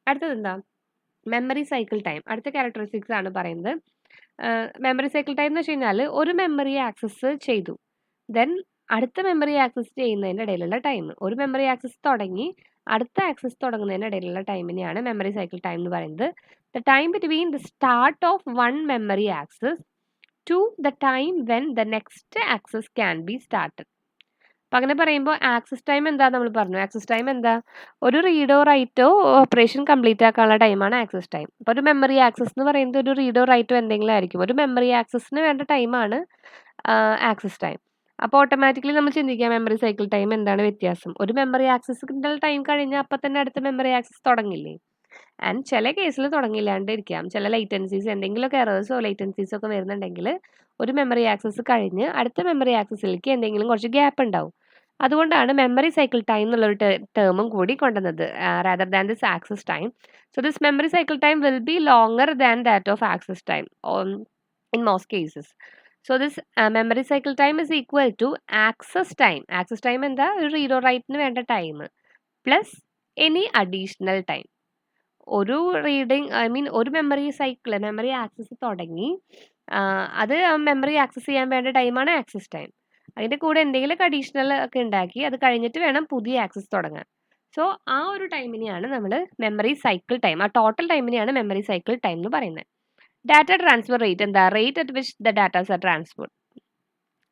അടുത്തത് എന്താ? Memory cycle time. അടുത്ത ക്യാരക്ടറിസ്റ്റിക്സ് ആണ് പറയുന്നത്. മെമ്മറി സൈക്കിൾ ടൈം എന്ന് വെച്ച് കഴിഞ്ഞാൽ ഒരു മെമ്മറി ആക്സസ് ചെയ്തു, ദെൻ അടുത്ത മെമ്മറി ആക്സസ് ചെയ്യുന്നതിൻ്റെ ഇടയിലുള്ള ടൈം. ഒരു മെമ്മറി ആക്സസ് തുടങ്ങി അടുത്ത ആക്സസ് തുടങ്ങുന്നതിന് ഇടയിലുള്ള ടൈമിനെയാണ് മെമ്മറി സൈക്കിൾ ടൈം എന്ന് പറയുന്നത്. The time between the start of one memory access to the time when the next access can be started. അപ്പം അങ്ങനെ പറയുമ്പോൾ ആക്സസ് ടൈം എന്താ നമ്മൾ പറഞ്ഞു. ആക്സസ് ടൈം എന്താ? ഒരു റീഡോ റൈറ്റോ ഓപ്പറേഷൻ കംപ്ലീറ്റ് ആക്കാനുള്ള ടൈമാണ് ആക്സസ് ടൈം. അപ്പോൾ ഒരു മെമ്മറി ആക്സസ് എന്ന് പറയുന്നത് ഒരു റീഡോ റൈറ്റോ എന്തെങ്കിലും ആയിരിക്കും. ഒരു മെമ്മറി ആക്സസിന് വേണ്ട ടൈമാണ് ആക്സസ് ടൈം. അപ്പോൾ ഓട്ടോമാറ്റിക്കലി നമ്മൾ ചിന്തിക്കാം മെമ്മറി സൈക്കിൾ ടൈം എന്താണ് വ്യത്യാസം. ഒരു മെമ്മറി ആക്സസിൻ്റെ ടൈം കഴിഞ്ഞാൽ അപ്പം തന്നെ അടുത്ത മെമ്മറി ആക്സസ് തുടങ്ങില്ലേ? ആൻഡ് ചില കേസിൽ തുടങ്ങില്ലാണ്ടിരിക്കാം. ചില ലൈറ്റൻസീസ്, എന്തെങ്കിലുമൊക്കെ എറേഴ്സോ ലൈറ്റൻസീസോ ഒക്കെ വരുന്നുണ്ടെങ്കിൽ ഒരു മെമ്മറി ആക്സസ് കഴിഞ്ഞ് അടുത്ത മെമ്മറി ആക്സസിലേക്ക് എന്തെങ്കിലും കുറച്ച് ഗ്യാപ്പ് ഉണ്ടാവും. അതുകൊണ്ടാണ് മെമ്മറി സൈക്കിൾ ടൈം എന്നുള്ളൊരു ടേമും കൂടി കൊണ്ടുവന്നത്, rather than this access time. So this memory cycle time will be longer than that of access time in most cases. So this memory cycle time is equal to access time. Access time എന്താ? ഒരു റീഡോ റൈറ്റിന് വേണ്ട time plus any additional time. ഒരു ഒരു memory cycle, memory access തുടങ്ങി അത് memory access ചെയ്യാൻ വേണ്ട ടൈമാണ് ആക്സസ് ടൈം. അതിൻ്റെ കൂടെ എന്തെങ്കിലുമൊക്കെ അഡീഷണൽ ഒക്കെ ഉണ്ടാക്കി അത് കഴിഞ്ഞിട്ട് വേണം പുതിയ ആക്സസ് തുടങ്ങാൻ. സോ ആ ഒരു ടൈമിനെയാണ് നമ്മൾ മെമ്മറി സൈക്കിൾ ടൈം, ആ ടോട്ടൽ ടൈമിനെയാണ് മെമ്മറി സൈക്കിൾ ടൈം എന്ന് പറയുന്നത്. ഡാറ്റ ട്രാൻസ്ഫർ റേറ്റ് എന്താ? Rate at which the datas are transferred.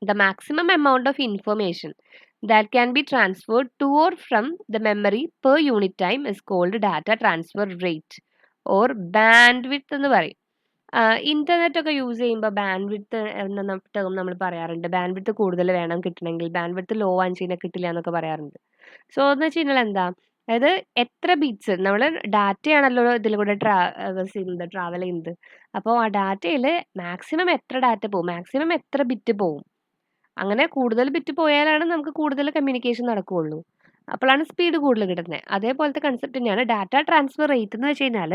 The maximum amount of information that can be transferred to or from the memory per unit time is called data transfer rate or bandwidth എന്ന് പറയും. Internet ഒക്കെ use ചെയ്യുമ്പോൾ bandwidth എന്ന term നമ്മൾ പറയാറുണ്ട്. Bandwidth കൂടുതൽ വേണം കിട്ടണമെങ്കിൽ, ബാൻഡ്വിഡ്ത്ത് ലോ ആണെന്ന് വെച്ച് കഴിഞ്ഞാൽ കിട്ടില്ല എന്നൊക്കെ പറയാറുണ്ട്. സോ എന്ന് വെച്ച് കഴിഞ്ഞാൽ എന്താ? അതായത് എത്ര ബിറ്റ്സ് നമ്മൾ ഡാറ്റയാണല്ലോ ഇതിൽ കൂടെ ട്രാവൽ ചെയ്യുന്നത്. അപ്പോൾ ആ ഡാറ്റയിൽ മാക്സിമം എത്ര ഡാറ്റ പോകും, മാക്സിമം എത്ര ബിറ്റ് പോകും. അങ്ങനെ കൂടുതൽ ബിറ്റ് പോയാലാണ് നമുക്ക് കൂടുതൽ കമ്മ്യൂണിക്കേഷൻ നടക്കുകയുള്ളൂ. അപ്പോഴാണ് സ്പീഡ് കൂടുതൽ കിട്ടുന്നത്. അതേപോലത്തെ കൺസെപ്റ്റ് തന്നെയാണ് ഡാറ്റ ട്രാൻസ്ഫർ റേറ്റ് എന്ന് വെച്ച് കഴിഞ്ഞാൽ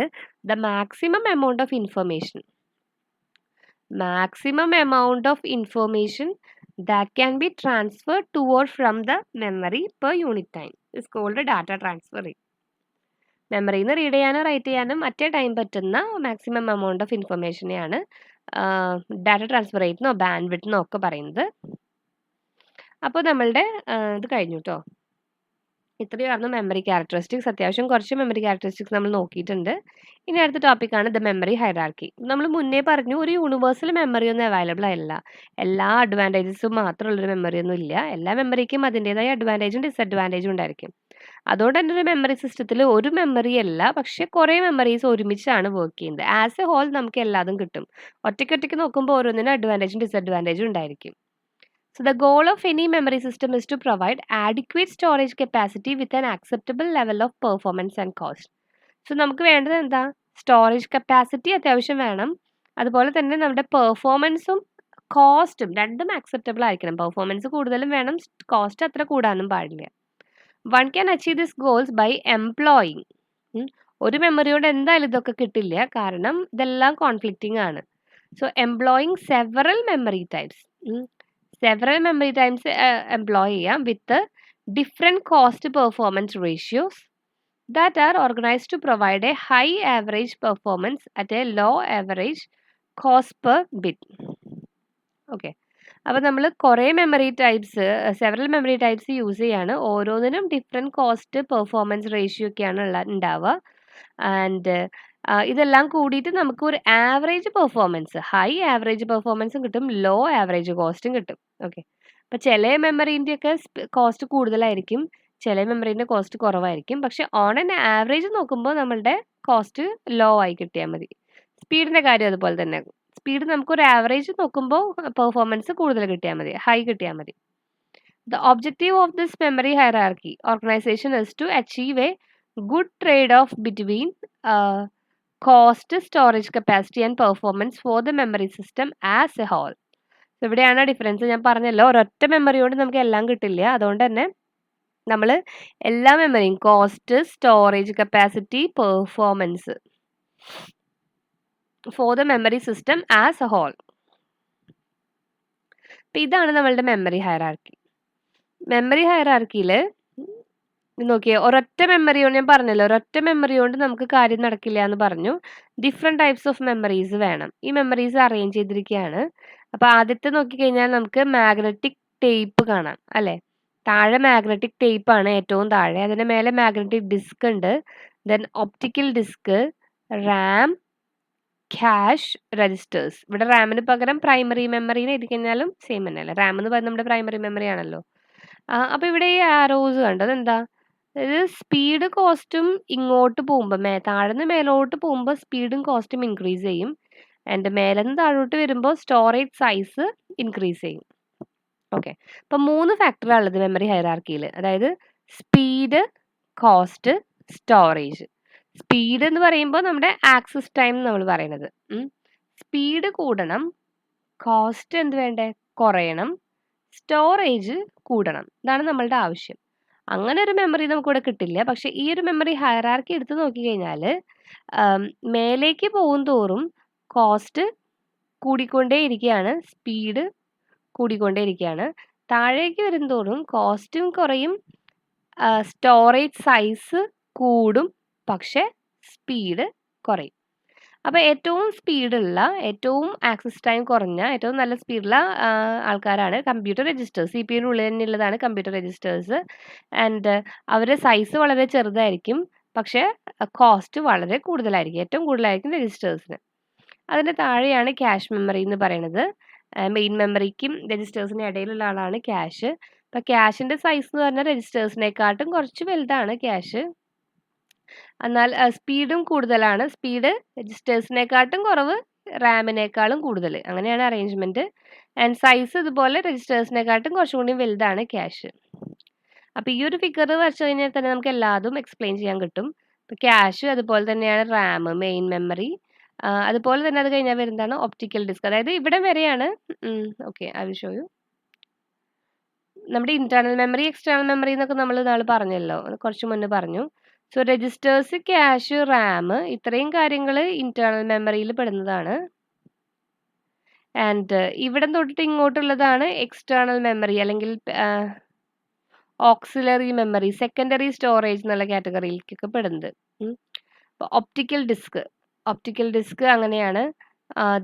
the maximum amount of information that can be transferred to or from the memory per unit time is called data transfer rate. മെമ്മറിയിൽ നിന്ന് റീഡ് ചെയ്യാനോ റൈറ്റ് ചെയ്യാനും മറ്റേ ടൈം പറ്റുന്ന മാക്സിമം എമൗണ്ട് ഓഫ് ഇൻഫർമേഷനെയാണ് ഡാറ്റ ട്രാൻസ്ഫർ റേറ്റ് എന്നോ bandwidth എന്നോ ഒക്കെ പറയുന്നത്. അപ്പോൾ നമ്മളുടെ ഇത് കഴിഞ്ഞു കേട്ടോ. ഇത്രയായിരുന്നു മെമ്മറി ക്യാരക്ടറിസ്റ്റിക്സ്. അത്യാവശ്യം കുറച്ച് മെമ്മറി ക്യാരക്ടറിസ്റ്റിക്സ് നമ്മൾ നോക്കിയിട്ടുണ്ട്. ഇനി അടുത്ത ടോപ്പിക്കാണ് ദ മെമ്മറി ഹൈറാർക്കി. നമ്മൾ മുന്നേ പറഞ്ഞു ഒരു യൂണിവേഴ്സൽ മെമ്മറി ഒന്നും അവൈലബിൾ അല്ല. എല്ലാ അഡ്വാൻറ്റേജസും മാത്രമുള്ളൊരു മെമ്മറി ഒന്നും ഇല്ല. എല്ലാ മെമ്മറിക്കും അതിൻ്റെതായ അഡ്വാൻറ്റേജും ഡിസഡ്വാൻറ്റേജും ഉണ്ടായിരിക്കും. അതുകൊണ്ട് തന്നെ ഒരു മെമ്മറി സിസ്റ്റത്തിൽ ഒരു മെമ്മറി അല്ല, പക്ഷെ കുറേ മെമ്മറീസ് ഒരുമിച്ചാണ് വർക്ക് ചെയ്യുന്നത്. ആസ് എ ഹോൾ നമുക്ക് എല്ലാതും കിട്ടും. ഒറ്റയ്ക്കൊറ്റയ്ക്ക് നോക്കുമ്പോൾ ഓരോന്നിനും അഡ്വാൻറ്റേജും ഡിസഡ്വാൻറ്റേജും ഉണ്ടായിരിക്കും. So the goal of any memory system is to provide adequate storage capacity with an acceptable level of performance and cost. So നമുക്ക് വേണ്ടത് എന്താ? സ്റ്റോറേജ് കപ്പാസിറ്റി അത്യാവശ്യം വേണം. അതുപോലെ തന്നെ നമ്മുടെ പെർഫോമൻസും കോസ്റ്റും രണ്ടും ആക്സെപ്റ്റബിൾ ആയിരിക്കണം. പെർഫോമൻസ് കൂടുതലും വേണം, കോസ്റ്റ് അത്ര കൂടാനും പാടില്ല. One can achieve this goals by employing. ഒരു മെമ്മറിയോട് എന്തായാലും ഇതൊക്കെ കിട്ടില്ല, കാരണം ഇതെല്ലാം കോൺഫ്ലിക്റ്റിംഗ് ആണ്. So employing several memory types employ ചെയ്യാം with different cost performance ratios that are organised to provide a high average performance at a low average cost per bit. Okay, അപ്പോൾ നമ്മൾ കുറേ സെവറൽ മെമ്മറി ടൈപ്സ് യൂസ് ചെയ്യാണ്. ഓരോന്നിനും different cost performance ratio ഒക്കെയാണ് ഉണ്ടാവുക. And ഇതെല്ലാം കൂടിയിട്ട് നമുക്ക് ഒരു ആവറേജ് പെർഫോമൻസ്, ഹൈ ആവറേജ് പെർഫോമൻസും കിട്ടും, ലോ ആവറേജ് കോസ്റ്റും കിട്ടും. ഓക്കെ, അപ്പോൾ ചില മെമ്മറീൻ്റെയൊക്കെ കോസ്റ്റ് കൂടുതലായിരിക്കും, ചില മെമ്മറീൻ്റെ കോസ്റ്റ് കുറവായിരിക്കും. പക്ഷെ ഓൺ ആൻ ആവറേജ് നോക്കുമ്പോൾ നമ്മളുടെ കോസ്റ്റ് ലോ ആയി കിട്ടിയാൽ മതി. സ്പീഡിൻ്റെ കാര്യം അതുപോലെ തന്നെ. സ്പീഡ് നമുക്കൊരു ആവറേജ് നോക്കുമ്പോൾ പെർഫോമൻസ് കൂടുതൽ കിട്ടിയാൽ മതി, ഹൈ കിട്ടിയാൽ മതി. The objective of this memory hierarchy organisation is to achieve a good trade off between cost, storage capacity and performance for the memory system as a whole. ഇവിടെയാണ് difference. ഞാൻ പറഞ്ഞല്ലോ, ഒരൊറ്റ മെമ്മറിയോട് നമുക്ക് എല്ലാം കിട്ടില്ല. അതുകൊണ്ട് തന്നെ നമ്മൾ എല്ലാ മെമ്മറിയും cost, storage capacity, performance for the memory system as a whole. അപ്പം ഇതാണ് നമ്മളുടെ മെമ്മറി ഹൈറാർക്കി. മെമ്മറി ഹൈറാർക്കിയിൽ നോക്കിയേ, ഒരൊറ്റ മെമ്മറി കൊണ്ട് ഞാൻ പറഞ്ഞല്ലോ, ഒരൊറ്റ മെമ്മറി കൊണ്ട് നമുക്ക് കാര്യം നടക്കില്ല എന്ന് പറഞ്ഞു. ഡിഫറെൻറ്റ് ടൈപ്സ് ഓഫ് മെമ്മറീസ് വേണം. ഈ മെമ്മറീസ് അറേഞ്ച് ചെയ്തിരിക്കുകയാണ്. അപ്പോൾ ആദ്യത്തെ നോക്കിക്കഴിഞ്ഞാൽ നമുക്ക് മാഗ്നറ്റിക് ടേപ്പ് കാണാം അല്ലേ? താഴെ മാഗ്നറ്റിക് ടേപ്പ് ആണ് ഏറ്റവും താഴെ. അതിന് മേലെ മാഗ്നറ്റിക് ഡിസ്ക് ഉണ്ട്, then optical disk, RAM, cache, registers. ഇവിടെ റാമിന് പകരം പ്രൈമറി മെമ്മറിന്ന് എഴുതി കഴിഞ്ഞാലും സെയിം തന്നെയല്ലേ. റാം എന്ന് പറയുന്നത് നമ്മുടെ പ്രൈമറി മെമ്മറി ആണല്ലോ. അപ്പോൾ ഇവിടെ ഈ ആരോസ് കണ്ടത് എന്താ? അതായത് സ്പീഡ് കോസ്റ്റും ഇങ്ങോട്ട് പോകുമ്പോൾ താഴെ നിന്ന് മേലോട്ട് പോകുമ്പോൾ സ്പീഡും കോസ്റ്റും ഇൻക്രീസ് ചെയ്യും. ആൻഡ് മേലെ നിന്ന് താഴോട്ട് വരുമ്പോൾ സ്റ്റോറേജ് സൈസ് ഇൻക്രീസ് ചെയ്യും. ഓക്കെ, അപ്പം 3 ഫാക്ടറാണ് ഉള്ളത് മെമ്മറി ഹൈറാർക്കിയിൽ. അതായത് സ്പീഡ്, കോസ്റ്റ്, സ്റ്റോറേജ്. സ്പീഡ് എന്ന് പറയുമ്പോൾ നമ്മുടെ ആക്സസ് ടൈം നമ്മൾ പറയുന്നത്. സ്പീഡ് കൂടണം, കോസ്റ്റ് എന്ത് വേണ്ടേ? കുറയണം, സ്റ്റോറേജ് കൂടണം. ഇതാണ് നമ്മളുടെ ആവശ്യം. അങ്ങനെ ഒരു മെമ്മറി നമുക്കിവിടെ കിട്ടില്ല. പക്ഷെ ഈ ഒരു മെമ്മറി ഹൈറാർക്കി എടുത്ത് നോക്കിക്കഴിഞ്ഞാൽ മേലേക്ക് പോകും തോറും കോസ്റ്റ് കൂടിക്കൊണ്ടേ ഇരിക്കുകയാണ്, സ്പീഡ് കൂടിക്കൊണ്ടേ ഇരിക്കുകയാണ്. താഴേക്ക് വരും തോറും കോസ്റ്റും കുറയും, സ്റ്റോറേജ് സൈസ് കൂടും, പക്ഷെ സ്പീഡ് കുറയും. അപ്പോൾ ഏറ്റവും സ്പീഡുള്ള, ഏറ്റവും ആക്സസ് ടൈം കുറഞ്ഞ, ഏറ്റവും നല്ല സ്പീഡുള്ള ആൾക്കാരാണ് കമ്പ്യൂട്ടർ രജിസ്റ്റേഴ്സ്. CPU-നുള്ളിൽ തന്നെ ഉള്ളതാണ് കമ്പ്യൂട്ടർ രജിസ്റ്റേഴ്സ്. ആൻഡ് അവരുടെ സൈസ് വളരെ ചെറുതായിരിക്കും, പക്ഷേ കോസ്റ്റ് വളരെ കൂടുതലായിരിക്കും. ഏറ്റവും കൂടുതലായിരിക്കും രജിസ്റ്റേഴ്സിന്. അതിൻ്റെ താഴെയാണ് ക്യാഷ് മെമ്മറി എന്ന് പറയുന്നത്. മെയിൻ മെമ്മറിക്കും രജിസ്റ്റേഴ്സിനും ഇടയിലുള്ള ആളാണ് ക്യാഷ്. അപ്പോൾ ക്യാഷിൻ്റെ സൈസ് എന്ന് പറഞ്ഞാൽ രജിസ്റ്റേഴ്സിനെക്കാട്ടും കുറച്ച് വലുതാണ് ക്യാഷ്. എന്നാൽ സ്പീഡും കൂടുതലാണ്. സ്പീഡ് രജിസ്റ്റേഴ്സിനെക്കാട്ടും കുറവ്, റാമിനേക്കാളും കൂടുതൽ. അങ്ങനെയാണ് അറേഞ്ച്മെൻറ്റ്. ആൻഡ് സൈസ് ഇതുപോലെ രജിസ്റ്റേഴ്സിനെക്കാട്ടും കുറച്ചും കൂടി വലുതാണ് ക്യാഷ്. അപ്പോൾ ഈ ഒരു ഫിഗർ വരച്ചു കഴിഞ്ഞാൽ തന്നെ നമുക്ക് എല്ലാതും എക്സ്പ്ലെയിൻ ചെയ്യാൻ കിട്ടും. ഇപ്പോൾ ക്യാഷ്, അതുപോലെ തന്നെയാണ് റാം, മെയിൻ മെമ്മറി, അതുപോലെ തന്നെ അത് കഴിഞ്ഞാൽ വരുന്നതാണ് ഒപ്റ്റിക്കൽ ഡിസ്ക്. അതായത് ഇവിടെ വരെയാണ്. Okay, I will show you. നമ്മുടെ ഇന്റേണൽ മെമ്മറി, എക്സ്റ്റേണൽ മെമ്മറി എന്നൊക്കെ നമ്മൾ നാളെ പറഞ്ഞല്ലോ. കുറച്ച് മുന്നേ പറഞ്ഞു. സോ രജിസ്റ്റേഴ്സ്, ക്യാഷ്, റാം ഇത്രയും കാര്യങ്ങൾ ഇന്റേണൽ മെമ്മറിയിൽ പെടുന്നതാണ്. ആൻഡ് ഇവിടെ തൊട്ടിട്ട് ഇങ്ങോട്ടുള്ളതാണ് എക്സ്റ്റേണൽ മെമ്മറി അല്ലെങ്കിൽ ഓക്സിലറി മെമ്മറി, സെക്കൻഡറി സ്റ്റോറേജ് എന്നുള്ള കാറ്റഗറിയിലേക്കൊക്കെ പെടുന്നത്. ഒപ്റ്റിക്കൽ ഡിസ്ക് അങ്ങനെയാണ്.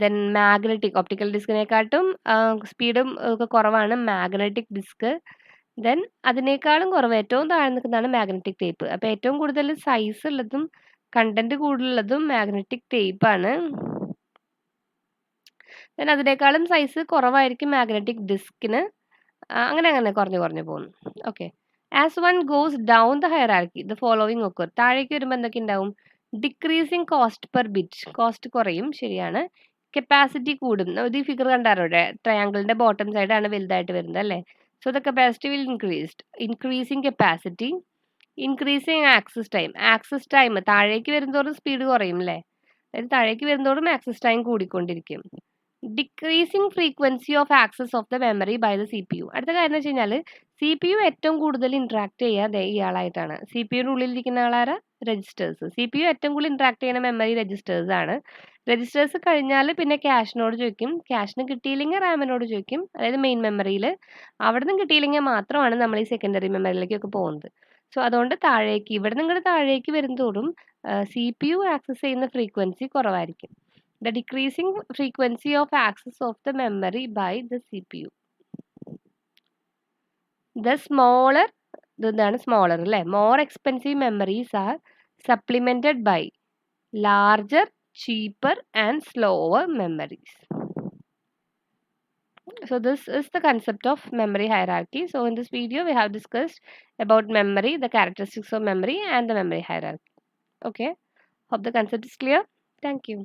ദെൻ മാഗ്നറ്റിക്, ഒപ്റ്റിക്കൽ ഡിസ്കിനെക്കാട്ടും സ്പീഡും ഒക്കെ കുറവാണ് മാഗ്നറ്റിക് ഡിസ്ക്. ദെൻ അതിനേക്കാളും കുറവ് ഏറ്റവും താഴെ നിൽക്കുന്നതാണ് മാഗ്നറ്റിക് ടേപ്പ്. അപ്പോൾ ഏറ്റവും കൂടുതൽ സൈസ് ഉള്ളതും കണ്ടന്റ് കൂടുതലുള്ളതും മാഗ്നറ്റിക് ടേപ്പ് ആണ്. ദെൻ അതിനേക്കാളും സൈസ് കുറവായിരിക്കും മാഗ്നറ്റിക് ഡിസ്കിന്. അങ്ങനെ അങ്ങനെ കുറഞ്ഞു പോകുന്നു. Okay. As one goes down the hierarchy the following occur. താഴേക്ക് വരുമ്പോൾ എന്തൊക്കെ ഉണ്ടാവും? Decreasing cost per bit, cost കുറയും, ശരിയാണ്. കപ്പാസിറ്റി കൂടും. ഇത് ഈ ഫിഗർ കണ്ടാറോടെ ട്രയാങ്കിളിന്റെ ബോട്ടം സൈഡാണ് വലുതായിട്ട് വരുന്നത് അല്ലേ. So the capacity will increasing capacity, increasing access time താഴേക്ക് വരുന്നതോറും സ്പീഡ് കുറയും അല്ലേ. അതായത് താഴേക്ക് വരുന്നതോറും ആക്സസ് ടൈം കൂടിക്കൊണ്ടിരിക്കും. Decreasing frequency of access of the memory by the CPU. അടുത്ത കാര്യം എന്ന് വെച്ച് കഴിഞ്ഞാൽ CPU ഏറ്റവും കൂടുതൽ ഇന്ററാക്ട് ചെയ്യുക ഇയാളായിട്ടാണ്. CPU ഉള്ളിലിരിക്കുന്ന ആളാരാ? രജിസ്റ്റേഴ്സ്. CPU ഏറ്റവും കൂടുതൽ ഇന്ററാക്ട് ചെയ്യുന്ന മെമ്മറി രജിസ്റ്റേഴ്സ് ആണ്. രജിസ്റ്റേഴ്സ് കഴിഞ്ഞാൽ പിന്നെ ക്യാഷിനോട് ചോദിക്കും, ക്യാഷിന് കിട്ടിയില്ലെങ്കിൽ റാമിനോട് ചോദിക്കും, അതായത് മെയിൻ മെമ്മറിയിൽ. അവിടെ നിന്ന് കിട്ടിയില്ലെങ്കിൽ മാത്രമാണ് നമ്മൾ ഈ സെക്കൻഡറി മെമ്മറിയിലേക്കൊക്കെ പോകുന്നത്. സോ അതുകൊണ്ട് താഴേക്ക്, ഇവിടെ നിങ്ങൾ താഴേക്ക് വരുന്നതോറും CPU ആക്സസ് ചെയ്യുന്ന ഫ്രീക്വൻസി കുറവായിരിക്കും. The decreasing frequency of access of the memory by the CPU. The smaller, more expensive memories are supplemented by larger, cheaper and slower memories. So this is the concept of memory hierarchy. So in this video we have discussed about memory, the characteristics of memory and the memory hierarchy. Okay, hope the concept is clear. Thank you.